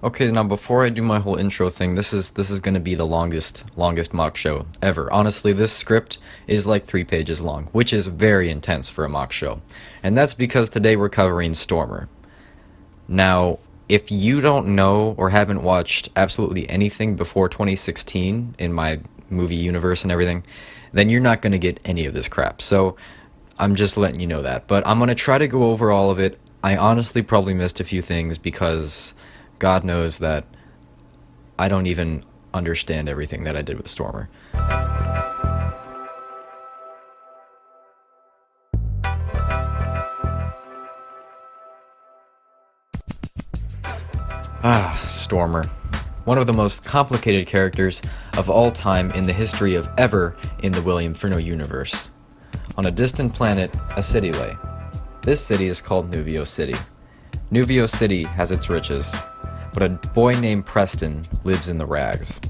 Okay, now before I do my whole intro thing, this is gonna be the longest mock show ever. Honestly, this script is like 3 pages long, which is very intense for a mock show. And that's because today we're covering Stormer. Now, if you don't know or haven't watched absolutely anything before 2016 in my movie universe and everything, then you're not gonna get any of this crap. So I'm just letting you know that. But I'm gonna try to go over all of it. I honestly probably missed a few things because God knows that I don't even understand everything that I did with Stormer. Stormer. One of the most complicated characters of all time in the history of ever in the William Furno universe. On a distant planet, a city lay. This city is called Nuvio City. Nuvio City has its riches, but a boy named Preston lives in the rags.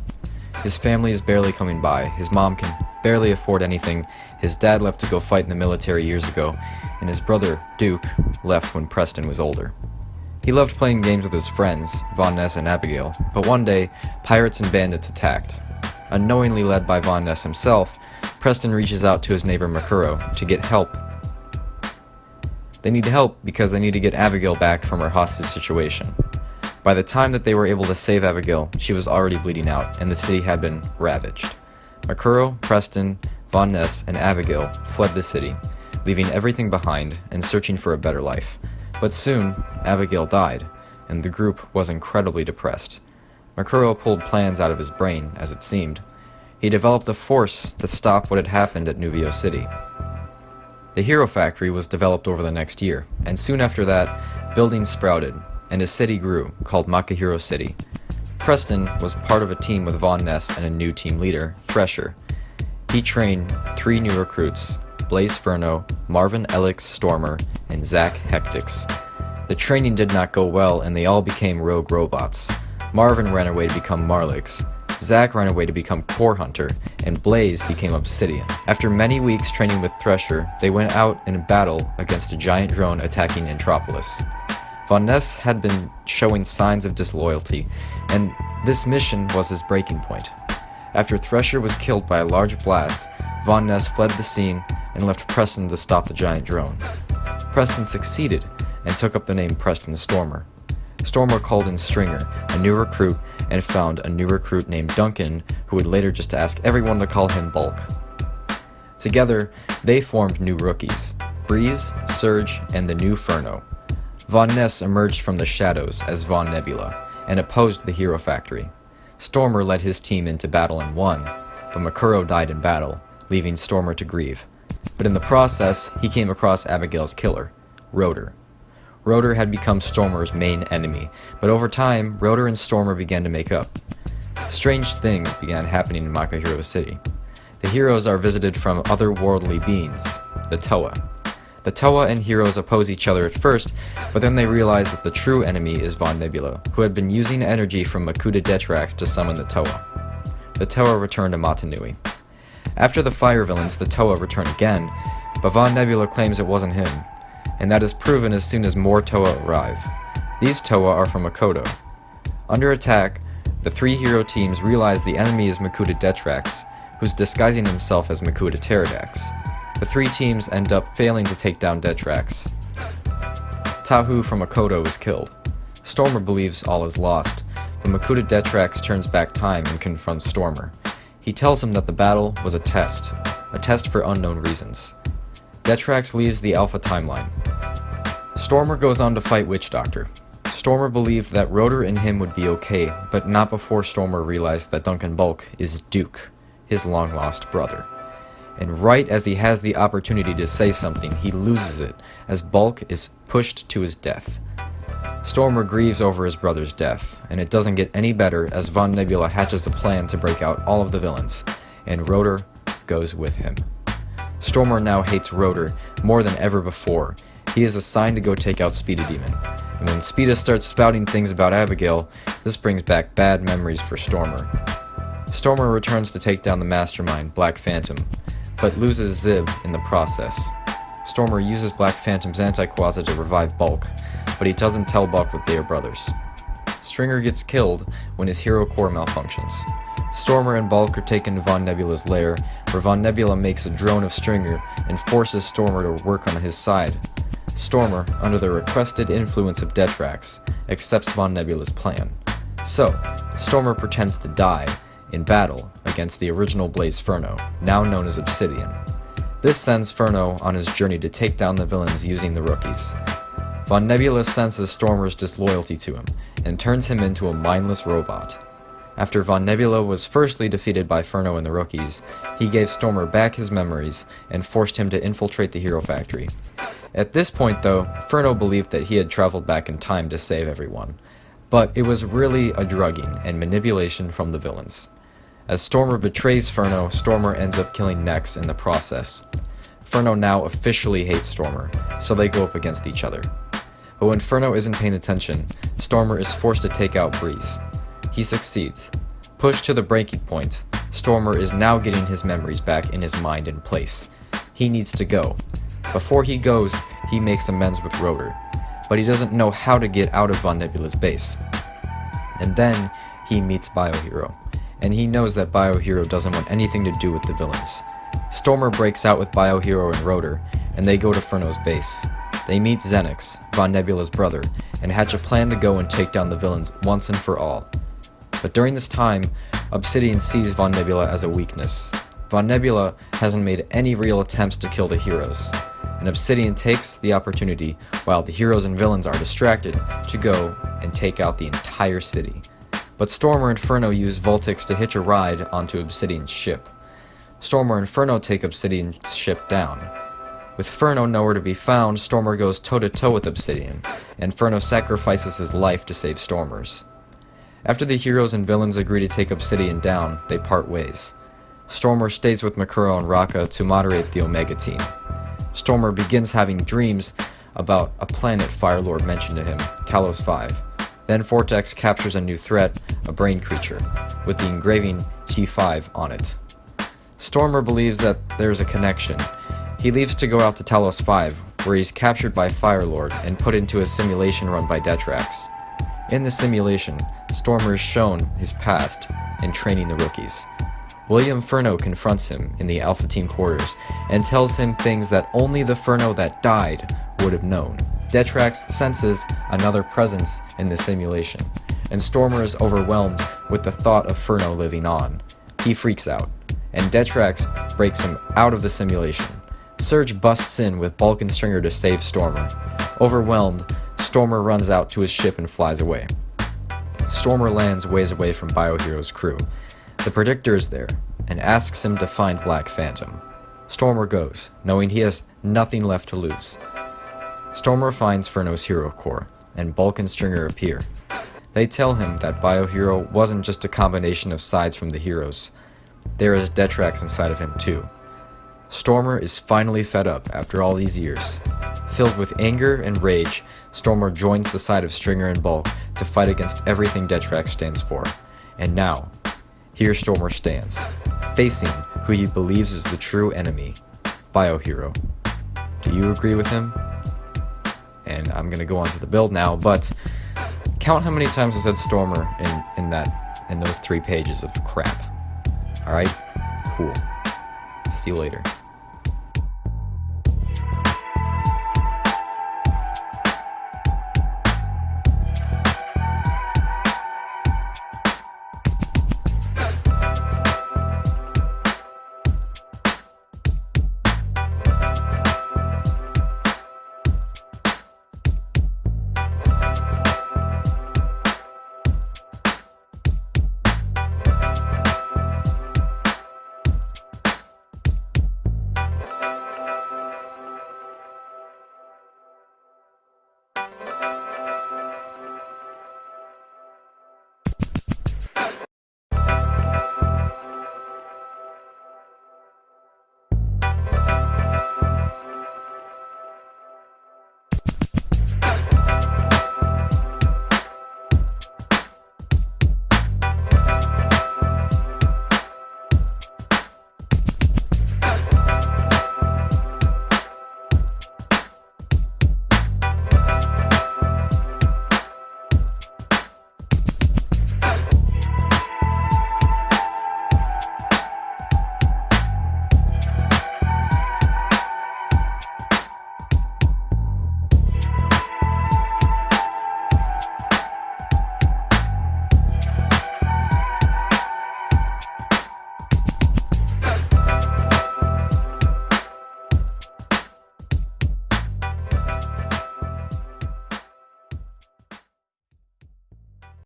His family is barely coming by, his mom can barely afford anything, his dad left to go fight in the military years ago, and his brother, Duke, left when Preston was older. He loved playing games with his friends, Von Ness and Abigail, but one day, pirates and bandits attacked. Unknowingly led by Von Ness himself, Preston reaches out to his neighbor Makuro to get help. They need help because they need to get Abigail back from her hostage situation. By the time that they were able to save Abigail, she was already bleeding out, and the city had been ravaged. Makuro, Preston, Von Ness, and Abigail fled the city, leaving everything behind and searching for a better life. But soon, Abigail died, and the group was incredibly depressed. Makuro pulled plans out of his brain, as it seemed. He developed a force to stop what had happened at Nuvio City. The Hero Factory was developed over the next year, and soon after that, buildings sprouted, and a city grew, called Makahiro City. Preston was part of a team with Von Ness and a new team leader, Thresher. He trained 3 new recruits, Blaze Furno, Marvin Alex Stormer, and Zach Hectix. The training did not go well, and they all became rogue robots. Marvin ran away to become Marlix, Zach ran away to become Core Hunter, and Blaze became Obsidian. After many weeks training with Thresher, they went out in battle against a giant drone attacking Entropolis. Von Ness had been showing signs of disloyalty, and this mission was his breaking point. After Thresher was killed by a large blast, Von Ness fled the scene and left Preston to stop the giant drone. Preston succeeded and took up the name Preston Stormer. Stormer called in Stringer, a new recruit, and found a new recruit named Duncan, who would later just ask everyone to call him Bulk. Together, they formed new rookies, Breeze, Surge, and the new Furno. Von Ness emerged from the shadows as Von Nebula, and opposed the Hero Factory. Stormer led his team into battle and won, but Makuro died in battle, leaving Stormer to grieve. But in the process, he came across Abigail's killer, Rotor. Rotor had become Stormer's main enemy, but over time, Rotor and Stormer began to make up. Strange things began happening in Makahiro City. The heroes are visited from otherworldly beings, the Toa. The Toa and heroes oppose each other at first, but then they realize that the true enemy is Von Nebula, who had been using energy from Makuta Detrax to summon the Toa. The Toa return to Matanui. After the fire villains, the Toa return again, but Von Nebula claims it wasn't him, and that is proven as soon as more Toa arrive. These Toa are from Makoto. Under attack, the 3 hero teams realize the enemy is Makuta Detrax, who's disguising himself as Makuta Pterodax. The 3 teams end up failing to take down Detrax. Tahu from Makoto is killed. Stormer believes all is lost, but Makuta Detrax turns back time and confronts Stormer. He tells him that the battle was a test for unknown reasons. Detrax leaves the Alpha timeline. Stormer goes on to fight Witch Doctor. Stormer believed that Rotor and him would be okay, but not before Stormer realized that Duncan Bulk is Duke, his long-lost brother. And right as he has the opportunity to say something, he loses it, as Bulk is pushed to his death. Stormer grieves over his brother's death, and it doesn't get any better as Von Nebula hatches a plan to break out all of the villains, and Rotor goes with him. Stormer now hates Rotor more than ever before. He is assigned to go take out Speeda Demon, and when Speeda starts spouting things about Abigail, this brings back bad memories for Stormer. Stormer returns to take down the mastermind, Black Phantom, but loses Zib in the process. Stormer uses Black Phantom's anti-quasar to revive Bulk, but he doesn't tell Bulk that they are brothers. Stringer gets killed when his hero core malfunctions. Stormer and Bulk are taken to Von Nebula's lair, where Von Nebula makes a drone of Stringer and forces Stormer to work on his side. Stormer, under the requested influence of Detrax, accepts Von Nebula's plan. So, Stormer pretends to die in battle against the original Blaze Furno, now known as Obsidian. This sends Furno on his journey to take down the villains using the rookies. Von Nebula senses Stormer's disloyalty to him, and turns him into a mindless robot. After Von Nebula was firstly defeated by Furno and the rookies, he gave Stormer back his memories and forced him to infiltrate the Hero Factory. At this point though, Furno believed that he had traveled back in time to save everyone, but it was really a drugging and manipulation from the villains. As Stormer betrays Furno, Stormer ends up killing Nex in the process. Furno now officially hates Stormer, so they go up against each other. But when Furno isn't paying attention, Stormer is forced to take out Breeze. He succeeds. Pushed to the breaking point, Stormer is now getting his memories back in his mind in place. He needs to go. Before he goes, he makes amends with Rotor, but he doesn't know how to get out of Von Nebula's base. And then he meets Biohero, and he knows that Biohero doesn't want anything to do with the villains. Stormer breaks out with Biohero and Rotor, and they go to Furno's base. They meet Xenix, Von Nebula's brother, and hatch a plan to go and take down the villains once and for all. But during this time, Obsidian sees Von Nebula as a weakness. Von Nebula hasn't made any real attempts to kill the heroes, and Obsidian takes the opportunity, while the heroes and villains are distracted, to go and take out the entire city. But Stormer and Furno use Voltix to hitch a ride onto Obsidian's ship. Stormer and Furno take Obsidian's ship down. With Furno nowhere to be found, Stormer goes toe-to-toe with Obsidian, and Furno sacrifices his life to save Stormer's. After the heroes and villains agree to take Obsidian down, they part ways. Stormer stays with Makuro and Raka to moderate the Omega team. Stormer begins having dreams about a planet Firelord mentioned to him, Talos 5. Then Vortex captures a new threat, a brain creature, with the engraving T5 on it. Stormer believes that there's a connection. He leaves to go out to Talos 5, where he's captured by Firelord and put into a simulation run by Detrax. In the simulation, Stormer is shown his past in training the rookies. William Furno confronts him in the Alpha Team quarters and tells him things that only the Furno that died would have known. Detrax senses another presence in the simulation, and Stormer is overwhelmed with the thought of Furno living on. He freaks out, and Detrax breaks him out of the simulation. Surge busts in with Bulk and Stringer to save Stormer. Overwhelmed, Stormer runs out to his ship and flies away. Stormer lands ways away from Biohero's crew. The Predictor is there, and asks him to find Black Phantom. Stormer goes, knowing he has nothing left to lose. Stormer finds Furno's hero core, and Bulk and Stringer appear. They tell him that Biohero wasn't just a combination of sides from the heroes. There is Detrax inside of him too. Stormer is finally fed up after all these years. Filled with anger and rage, Stormer joins the side of Stringer and Bulk to fight against everything Detrax stands for. And now, here Stormer stands, facing who he believes is the true enemy, Biohero. Do you agree with him? And I'm gonna go on to the build now, but count how many times I said Stormer in those 3 pages of crap. Alright? Cool. See you later.